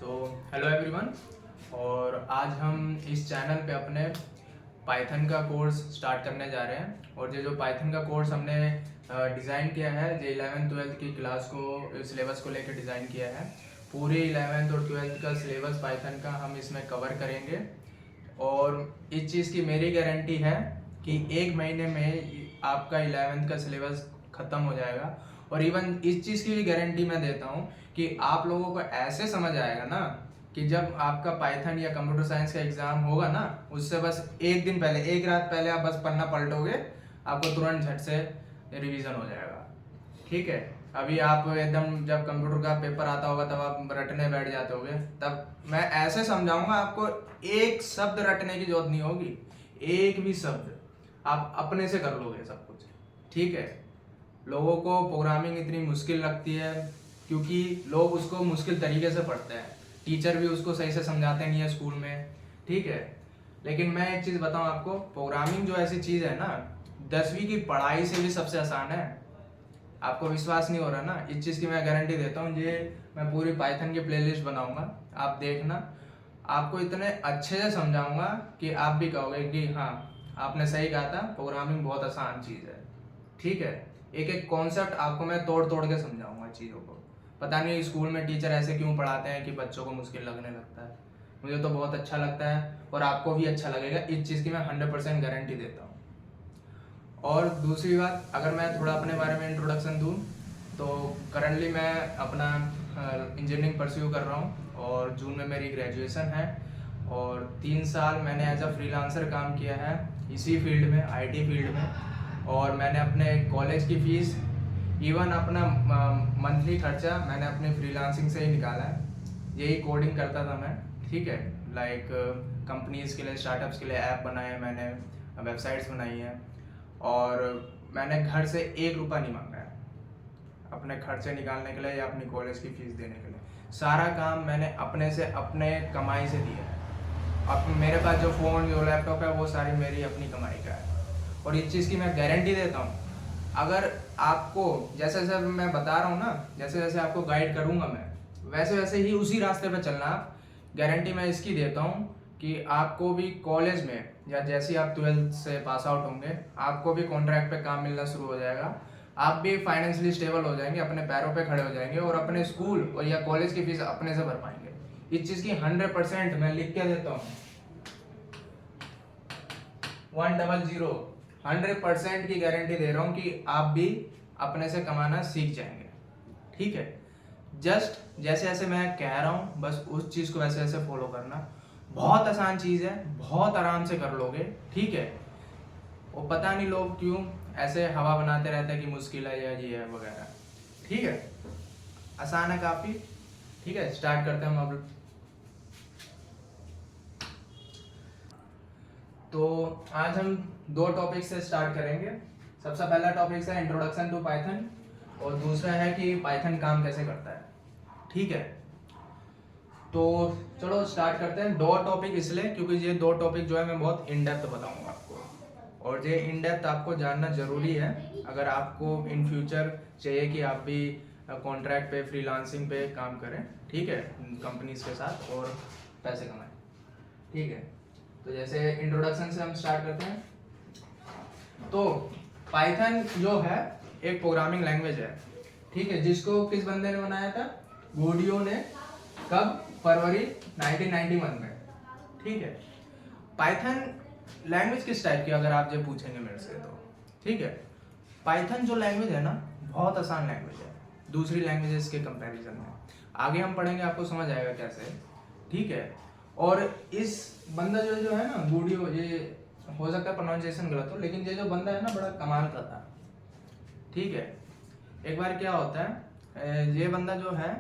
So hello everyone. और आज हम इस चैनल पे अपने पाइथन का कोर्स स्टार्ट करने जा रहे हैं। और ये जो पाइथन का कोर्स हमने डिज़ाइन किया है, जो 11th-12th की क्लास को सिलेबस को लेकर डिज़ाइन किया है, पूरे 11th और 12th का सिलेबस पाइथन का हम इसमें कवर करेंगे। और इस चीज़ की मेरी गारंटी है कि 1 महीने में आपका 11th का सिलेबस ख़त्म हो जाएगा। और इवन इस चीज़ की भी गारंटी मैं देता हूँ कि आप लोगों को ऐसे समझ आएगा ना कि जब आपका पाइथन या कंप्यूटर साइंस का एग्ज़ाम होगा ना, उससे बस एक दिन पहले, एक रात पहले आप बस पन्ना पलटोगे, आपको तुरंत झट से रिवीजन हो जाएगा। ठीक है, अभी आप एकदम जब कंप्यूटर का पेपर आता होगा तब आप रटने बैठ जाते होगे, तब मैं ऐसे समझाऊंगा, आपको एक शब्द रटने की जरूरत नहीं होगी, एक भी शब्द आप अपने से कर लोगे सब कुछ। ठीक है, लोगों को प्रोग्रामिंग इतनी मुश्किल लगती है क्योंकि लोग उसको मुश्किल तरीके से पढ़ते हैं, टीचर भी उसको सही से समझाते नहीं है स्कूल में। ठीक है, लेकिन मैं एक चीज़ बताऊं आपको, प्रोग्रामिंग जो ऐसी चीज़ है ना, 10वीं की पढ़ाई से भी सबसे आसान है। आपको विश्वास नहीं हो रहा ना, इस चीज़ की मैं गारंटी देता हूँ। ये मैं पूरी पाइथन की प्लेलिस्ट बनाऊंगा, आप देखना, आपको इतने अच्छे से समझाऊंगा कि आप भी कहोगे कि हाँ, आपने सही कहा था, प्रोग्रामिंग बहुत आसान चीज़ है। ठीक है, एक एक कॉन्सेप्ट आपको मैं तोड़ तोड़ के समझाऊंगा चीज़ों को। पता नहीं स्कूल में टीचर ऐसे क्यों पढ़ाते हैं कि बच्चों को मुश्किल लगने लगता है, मुझे तो बहुत अच्छा लगता है और आपको भी अच्छा लगेगा, इस चीज़ की मैं 100% गारंटी देता हूँ। और दूसरी बात, अगर मैं थोड़ा अपने बारे में इंट्रोडक्शन दूँ तो करंटली मैं अपना इंजीनियरिंग परस्यू कर रहा हूँ और जून में मेरी ग्रेजुएशन है। और 3 साल मैंने एज अ फ्रीलांसर काम किया है इसी फील्ड में, आईटी फील्ड में। और मैंने अपने कॉलेज की फ़ीस, इवन अपना मंथली खर्चा मैंने अपने फ्रीलांसिंग से ही निकाला है। यही कोडिंग करता था मैं। ठीक है, लाइक कंपनीज़ के लिए, स्टार्टअप्स के लिए ऐप बनाए हैं मैंने, वेबसाइट्स बनाई हैं। और मैंने घर से 1 रुपया नहीं मांगा है अपने खर्चे निकालने के लिए या अपनी कॉलेज की फ़ीस देने के लिए। सारा काम मैंने अपने से, अपने कमाई से दिया है। अब मेरे पास जो फ़ोन, जो लैपटॉप है, वो सारी मेरी अपनी कमाई का है। और इस चीज़ की मैं गारंटी देता हूँ, अगर आपको जैसे जैसे मैं बता रहा हूँ ना, जैसे जैसे आपको गाइड करूँगा मैं, वैसे वैसे ही उसी रास्ते पे चलना आप। गारंटी मैं इसकी देता हूँ कि आपको भी कॉलेज में या जैसे ही आप 12th से पास आउट होंगे, आपको भी कॉन्ट्रैक्ट पे काम मिलना शुरू हो जाएगा। आप भी फाइनेंशियली स्टेबल हो जाएंगे, अपने पैरों पे खड़े हो जाएंगे और अपने स्कूल और या कॉलेज की फीस अपने से भर पाएंगे। इस चीज़ की 100% मैं लिख के देता हूँ, 100% की गारंटी दे रहा हूँ कि आप भी अपने से कमाना सीख जाएंगे। ठीक है, जस्ट जैसे जैसे मैं कह रहा हूँ, बस उस चीज़ को वैसे वैसे फॉलो करना। बहुत आसान चीज़ है, बहुत आराम से कर लोगे। ठीक है, वो पता नहीं लोग क्यों ऐसे हवा बनाते रहते हैं कि मुश्किल है या ये है वगैरह। ठीक है, आसान है काफ़ी। ठीक है, स्टार्ट करते हैं हम अब। तो आज हम 2 टॉपिक से स्टार्ट करेंगे। सबसे पहला टॉपिक है इंट्रोडक्शन टू पाइथन और दूसरा है कि पाइथन काम कैसे करता है। ठीक है, तो चलो स्टार्ट करते हैं। 2 टॉपिक इसलिए क्योंकि ये 2 टॉपिक जो है मैं बहुत इन डेप्थ बताऊंगा आपको, और ये इन डेप्थ आपको जानना ज़रूरी है अगर आपको इन फ्यूचर चाहिए कि आप भी कॉन्ट्रैक्ट पे, फ्रीलांसिंग पे काम करें। ठीक है, कंपनीज के साथ और पैसे कमाएं। ठीक है, तो जैसे इंट्रोडक्शन से हम स्टार्ट करते हैं। तो पाइथन जो है एक प्रोग्रामिंग लैंग्वेज है। ठीक है, जिसको किस बंदे ने बनाया था? गॉडियो ने। कब? फरवरी 1991 में। ठीक है, पाइथन लैंग्वेज किस टाइप की, अगर आप जो पूछेंगे मेरे से तो। ठीक है, पाइथन जो लैंग्वेज है ना, बहुत आसान लैंग्वेज है दूसरी लैंग्वेजेस के कंपैरिजन में। आगे हम पढ़ेंगे, आपको समझ आएगा कैसे। ठीक है, और इस बंदा जो है ना, गॉडियो, ये हो सकता है प्रोनाउंसिएशन गलत हो, लेकिन ये जो बंदा है ना, बड़ा कमाल का था। ठीक है, एक बार क्या होता है, ये बंदा जो है,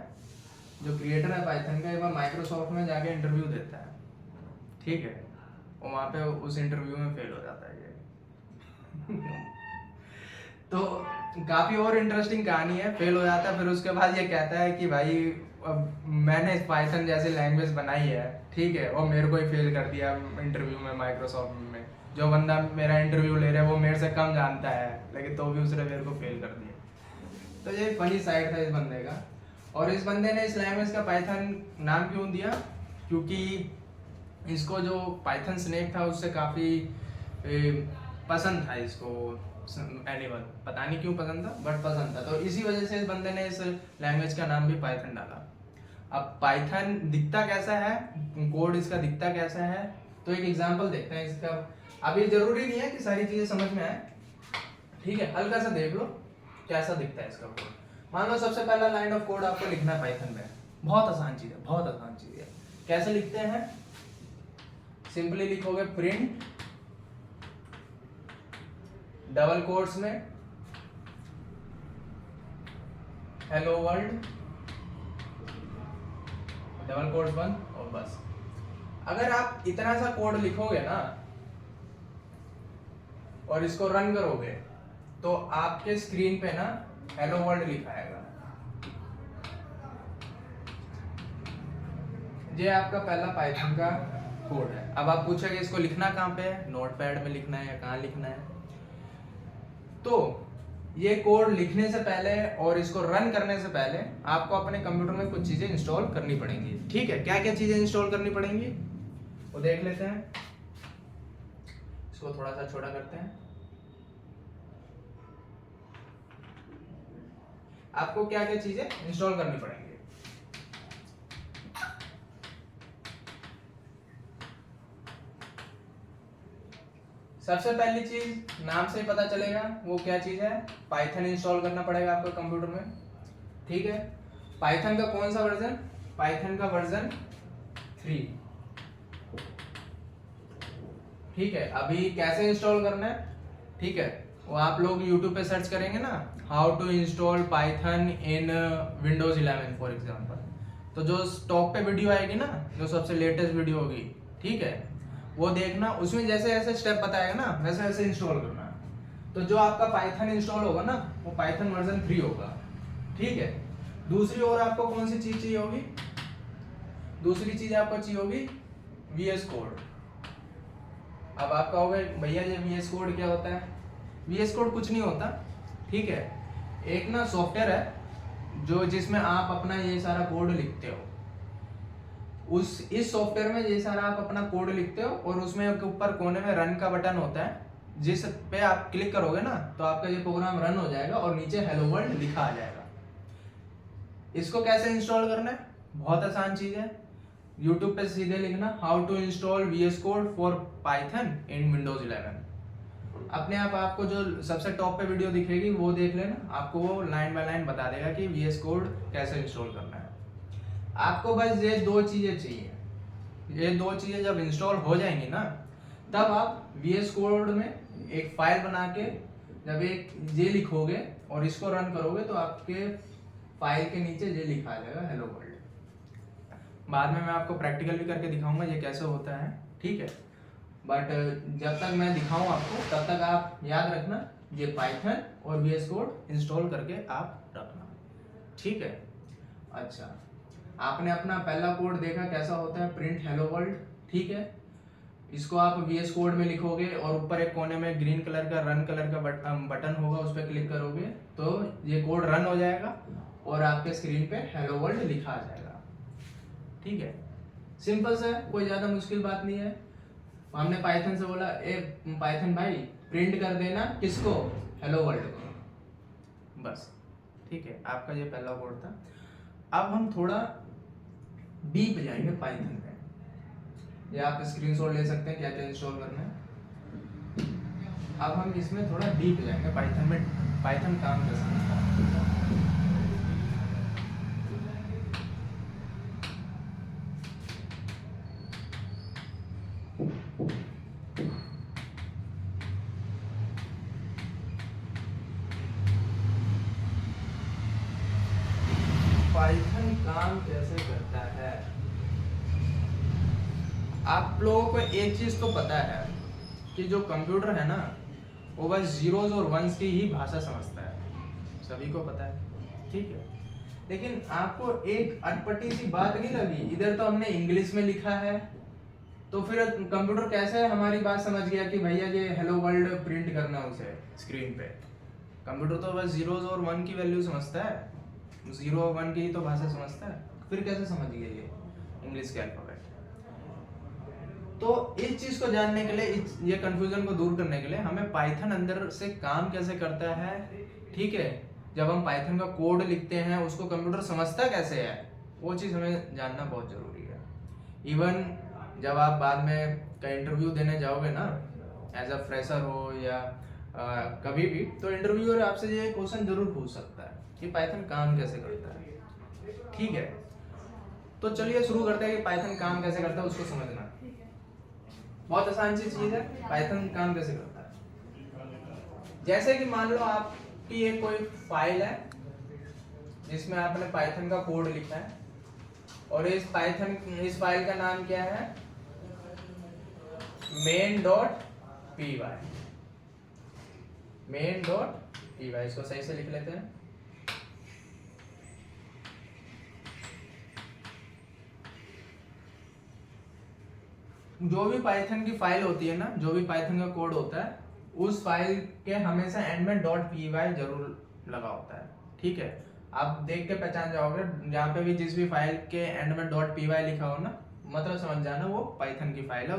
जो क्रिएटर है पाइथन का, एक बार माइक्रोसॉफ्ट में जाके इंटरव्यू देता है। ठीक है, और वहाँ पे उस इंटरव्यू में फेल हो जाता है ये। तो काफ़ी और इंटरेस्टिंग कहानी है। फेल हो जाता है, फिर उसके बाद ये कहता है कि भाई अब मैंने पाइथन जैसी लैंग्वेज बनाई है, ठीक है, और मेरे को ही फेल कर दिया इंटरव्यू में माइक्रोसॉफ्ट में। जो बंदा मेरा इंटरव्यू ले रहा है वो मेरे से कम जानता है, लेकिन तो भी उसने मेरे को फेल कर दिया। तो ये फनी साइड था इस बंदे का। और इस बंदे ने इस लैंग्वेज का पाइथन नाम क्यों दिया, क्योंकि इसको जो पाइथन स्नेक था उससे काफ़ी पसंद था इसको एनिमल, पता नहीं क्यों पसंद था बट पसंद था, तो इसी वजह से इस बंदे ने इस लैंग्वेज का नाम भी पाइथन डाला। अब पाइथन दिखता कैसा है, कोड इसका दिखता कैसा है, तो एक एग्जांपल देखते हैं इसका। अभी जरूरी नहीं है कि सारी चीज़ें समझ में आए, ठीक है, हल्का सा देख लो कैसा दिखता है इसका कोड। मान लो सबसे पहला लाइन ऑफ कोड आपको लिखना है पाइथन में, बहुत आसान चीज़ है, बहुत आसान चीज़ है। कैसे लिखते हैं, सिंपली लिखोगे प्रिंट डबल कोट्स में हेलो वर्ल्ड, डबल कोट्स बंद, और बस। अगर आप इतना सा कोड लिखोगे ना और इसको रन करोगे तो आपके स्क्रीन पे ना हेलो वर्ल्ड लिखा आएगा। ये आपका पहला पाइथन का कोड है। अब आप पूछोगे इसको लिखना कहाँ पे है, नोटपैड में लिखना है या कहाँ लिखना है। तो ये कोड लिखने से पहले और इसको रन करने से पहले आपको अपने कंप्यूटर में कुछ चीजें इंस्टॉल करनी पड़ेंगी, ठीक है। क्या क्या चीजें इंस्टॉल करनी पड़ेंगी वो देख लेते हैं। इसको थोड़ा सा छोटा करते हैं। आपको क्या क्या चीजें इंस्टॉल करनी पड़ेंगी, सबसे पहली चीज नाम से ही पता चलेगा वो क्या चीज है, पाइथन इंस्टॉल करना पड़ेगा आपको कंप्यूटर में, ठीक है। पाइथन का कौन सा वर्जन, पाइथन का वर्जन 3, ठीक है। अभी कैसे इंस्टॉल करना है, ठीक है, वो आप लोग YouTube पे सर्च करेंगे ना, how to install Python in Windows 11 for example, तो जो टॉप पे वीडियो आएगी ना, जो सबसे लेटेस्ट वीडियो होगी, ठीक है, वो देखना। उसमें जैसे जैसे स्टेप बताएगा ना वैसे वैसे इंस्टॉल करना। तो जो आपका पाइथन इंस्टॉल होगा ना वो पाइथन वर्जन 3 होगा, ठीक है। दूसरी ओर आपको कौन सी चीज चाहिए होगी, दूसरी चीज आपको चाहिए होगी VS कोड। अब आप कहोगे भैया ये VS कोड क्या होता है, VS कोड कुछ नहीं होता, ठीक है। एक ना सॉफ्टवेयर है जो जिसमें आप अपना ये सारा कोड लिखते हो। इस सॉफ्टवेयर में ये सारा आप अपना कोड लिखते हो और उसमें ऊपर कोने में रन का बटन होता है, जिस पे आप क्लिक करोगे ना तो आपका ये प्रोग्राम रन हो जाएगा और नीचे हेलो वर्ल्ड लिखा आ जाएगा। इसको कैसे इंस्टॉल करना है, बहुत आसान चीज है। YouTube पे सीधे लिखना how to install VS code for Python in Windows 11। अपने आप आपको जो सबसे टॉप पे वीडियो दिखेगी वो देख लेना, आपको वो लाइन बाय लाइन बता देगा कि VS कोड कैसे इंस्टॉल करना है। आपको बस ये दो चीजें चाहिए, ये दो चीजें जब इंस्टॉल हो जाएंगी ना तब आप VS कोड में एक फाइल बना के जब एक ये लिखोगे और इसको रन करोगे तो आपके फाइल के नीचे ये लिखा आ जाएगा हेलो वर्ल्ड। बाद में मैं आपको प्रैक्टिकल भी करके दिखाऊंगा ये कैसे होता है, ठीक है। बट जब तक मैं दिखाऊं आपको तब तक आप याद रखना ये पाइथन और VS कोड इंस्टॉल करके आप रखना, ठीक है। अच्छा, आपने अपना पहला कोड देखा कैसा होता है, प्रिंट हेलो वर्ल्ड, ठीक है। इसको आप VS कोड में लिखोगे और ऊपर एक कोने में ग्रीन कलर का रन कलर का बटन होगा, उस पर क्लिक करोगे तो ये कोड रन हो जाएगा और आपके स्क्रीन पे हेलो वर्ल्ड लिखा आ जाएगा, ठीक है। सिंपल सा है, कोई ज्यादा मुश्किल बात नहीं है। हमने पाइथन से बोला ए पाइथन भाई प्रिंट कर देना किसको, हेलो वर्ल्ड को, बस, ठीक है। आपका ये पहला कोड था। अब हम थोड़ा डीप जाएंगे पाइथन में, या आप स्क्रीनशॉट ले सकते हैं क्या क्या इंस्टॉल करना है। अब हम इसमें थोड़ा डीप जाएंगे पाइथन में, पाइथन काम कैसे करता है। पाइथन काम कैसे करता है, आप लोगों को एक चीज तो पता है कि जो कंप्यूटर है ना वो बस जीरोज और वंस की ही भाषा समझता है, सभी को पता है, ठीक है। लेकिन आपको एक अटपटी सी बात नहीं लगी, इधर तो हमने इंग्लिश में लिखा है तो फिर कंप्यूटर कैसे हमारी बात समझ गया कि भैया ये हेलो वर्ल्ड प्रिंट करना उसे स्क्रीन पे। कंप्यूटर तो बस जीरोज और वन की वैल्यू समझता है, 0 1 की तो भाषा समझता है, फिर कैसे समझ गया ये इंग्लिश के अल्फाबेट। तो इस चीज को जानने के लिए, ये कंफ्यूजन को दूर करने के लिए हमें पाइथन अंदर से काम कैसे करता है, ठीक है, जब हम पाइथन का कोड लिखते हैं उसको कंप्यूटर समझता कैसे है, वो चीज हमें जानना बहुत जरूरी है। इवन जब आप बाद में कहीं इंटरव्यू देने जाओगे ना, एज अ फ्रेशर हो या कभी भी, तो इंटरव्यूअर आपसे ये क्वेश्चन जरूर पूछ सकता है कि पाइथन काम कैसे करता है, ठीक है। तो चलिए शुरू करते हैं कि पाइथन काम कैसे करता है उसको समझना। बहुत आसान सी चीज है, पाइथन काम कैसे करता है। जैसे कि मान लो आपकी एक कोई फाइल है जिसमें आपने पाइथन का कोड लिखा है, और इस फाइल का नाम क्या है, main.py। main.py, इसको सही से लिख लेते हैं। जो भी पाइथन की फाइल होती है ना, जो भी पाइथन का कोड होता है, उस फाइल के हमेशा एंड में .py जरूर लगा होता है, ठीक है। आप देख के पहचान जाओगे, जहाँ पे भी जिस भी फाइल के एंड में .py लिखा हो ना, मतलब समझ जाना वो पाइथन की फाइल है,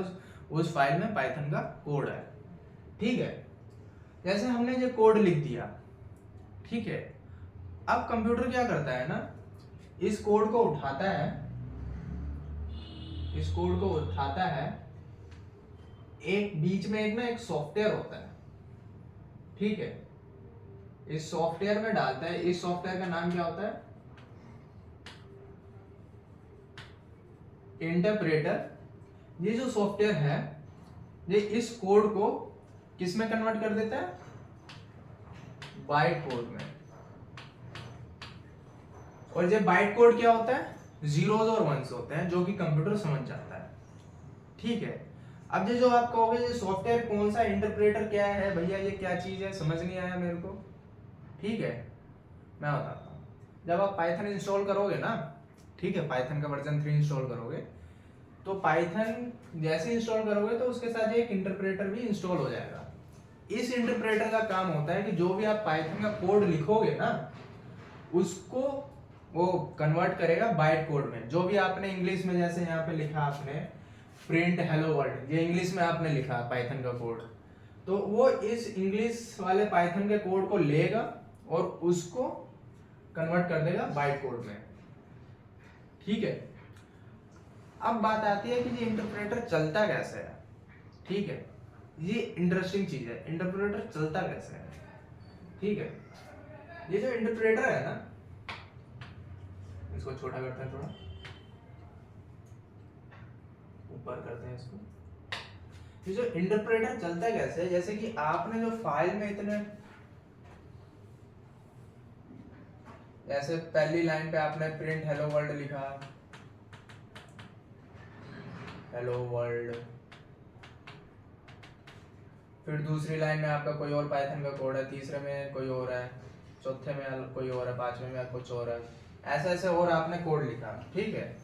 उस फाइल में पाइथन का कोड है, ठीक है। जैसे हमने ये कोड लिख दिया, ठीक है, अब कंप्यूटर क्या करता है ना, इस कोड को उठाता है, एक बीच में एक सॉफ्टवेयर होता है, ठीक है, इस सॉफ्टवेयर में डालता है। इस सॉफ्टवेयर का नाम क्या होता है, इंटरप्रेटर। ये जो सॉफ्टवेयर है, ये इस कोड को किस में कन्वर्ट कर देता है, बाइट कोड में। और ये बाइट कोड क्या होता है, जीरोस और वंस होते हैं, जो कि कंप्यूटर समझ जाता है, ठीक है। अब ये जो आप कहोगे ये सॉफ्टवेयर कौन सा, इंटरप्रेटर क्या है भैया, ये क्या चीज है, समझ नहीं आया मेरे को, ठीक है, मैं बताता हूँ। जब आप पाइथन इंस्टॉल करोगे ना, ठीक है, पाइथन का वर्जन 3 इंस्टॉल करोगे, तो पाइथन जैसे इंस्टॉल करोगे तो उसके साथ एक इंटरप्रेटर भी इंस्टॉल हो जाएगा। इस इंटरप्रेटर का काम होता है कि जो भी आप पाइथन का कोड लिखोगे ना, उसको वो कन्वर्ट करेगा बाइट कोड में। जो भी आपने इंग्लिश में, जैसे यहाँ पे लिखा आपने प्रिंट हेलो वर्ल्ड, ये इंग्लिश में आपने लिखा पाइथन का कोड, तो वो इस इंग्लिश वाले पाइथन के कोड को लेगा और उसको कन्वर्ट कर देगा बाइट कोड में, ठीक है। अब बात आती है कि ये इंटरप्रेटर चलता कैसे है, ठीक है, ये इंटरेस्टिंग चीज है, इंटरप्रेटर चलता कैसे है, ठीक है। ये जो इंटरप्रेटर है ना, इसको छोटा करते हैं, थोड़ा ऊपर करते हैं इसको। ये जो इंटरप्रेटर चलता कैसे है, जैसे कि आपने जो फाइल में इतने, जैसे पहली लाइन पे आपने प्रिंट हेलो वर्ल्ड लिखा, हेलो वर्ल्ड, फिर दूसरी लाइन में आपका कोई और पाइथन का कोड है, तीसरे में कोई और है, चौथे में कोई और है, पांचवें में कुछ और है, ऐसे ऐसे और आपने कोड लिखा, ठीक है,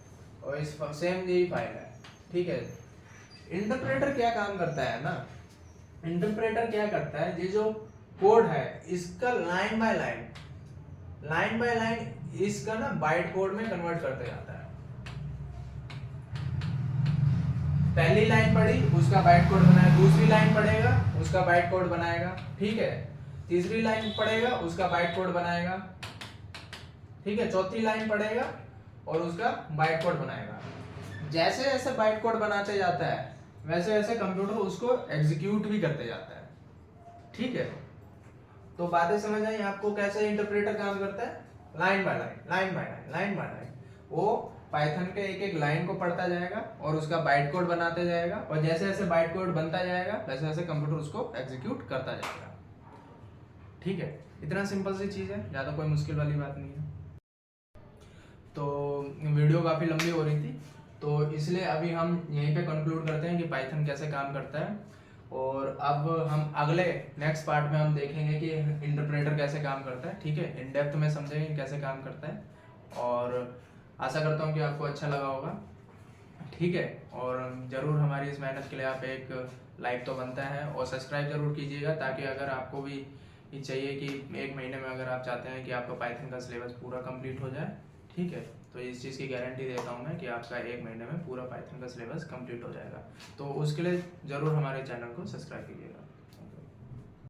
और इस सेम यही फाइल है, ठीक है। इंटरप्रेटर क्या काम करता है ना, इंटरप्रेटर क्या करता है, ये जो कोड है इसका लाइन बाय लाइन इसका ना बाइट कोड में कन्वर्ट करते जाता है। पहली लाइन पढ़ी, उसका बाइट कोड बनाया, दूसरी लाइन पढ़ेगा, उसका बाइट कोड बनाएगा, ठीक है, तीसरी लाइन पढ़ेगा, उसका बाइट कोड बनाएगा, ठीक है, चौथी लाइन पढ़ेगा और उसका बाइट कोड बनाएगा। जैसे जैसे बाइट कोड बनाते जाता है, वैसे वैसे कंप्यूटर उसको एग्जीक्यूट भी करते जाता है, ठीक है। तो बातें समझ आई आपको, कैसे इंटरप्रेटर काम करता है, लाइन बाय लाइन, वो पाइथन के एक एक लाइन को पढ़ता जाएगा और उसका बाइट कोड बनाते जाएगा, और जैसे जैसे बाइट कोड बनता जाएगा वैसे वैसे कंप्यूटर उसको एग्जीक्यूट करता जाएगा, ठीक है। इतना सिंपल सी चीज है, ज्यादा कोई मुश्किल वाली बात नहीं है। तो वीडियो काफी लंबी हो रही थी, तो इसलिए अभी हम यहीं पे कंक्लूड करते हैं कि पाइथन कैसे काम करता है, और अब हम अगले नेक्स्ट पार्ट में हम देखेंगे कि इंटरप्रेटर कैसे काम करता है, ठीक है, इन डेप्थ में समझेंगे कैसे काम करता है। और आशा करता हूँ कि आपको अच्छा लगा होगा, ठीक है। और ज़रूर हमारी इस मेहनत के लिए आप एक लाइक तो बनता है, और सब्सक्राइब जरूर कीजिएगा, ताकि अगर आपको भी ये चाहिए कि 1 महीने में अगर आप चाहते हैं कि आपका पाइथन का सिलेबस पूरा कंप्लीट हो जाए, ठीक है, तो इस चीज़ की गारंटी देता हूँ मैं कि आपका 1 महीने में पूरा पाइथन का सिलेबस कंप्लीट हो जाएगा। तो उसके लिए ज़रूर हमारे चैनल को सब्सक्राइब कीजिएगा।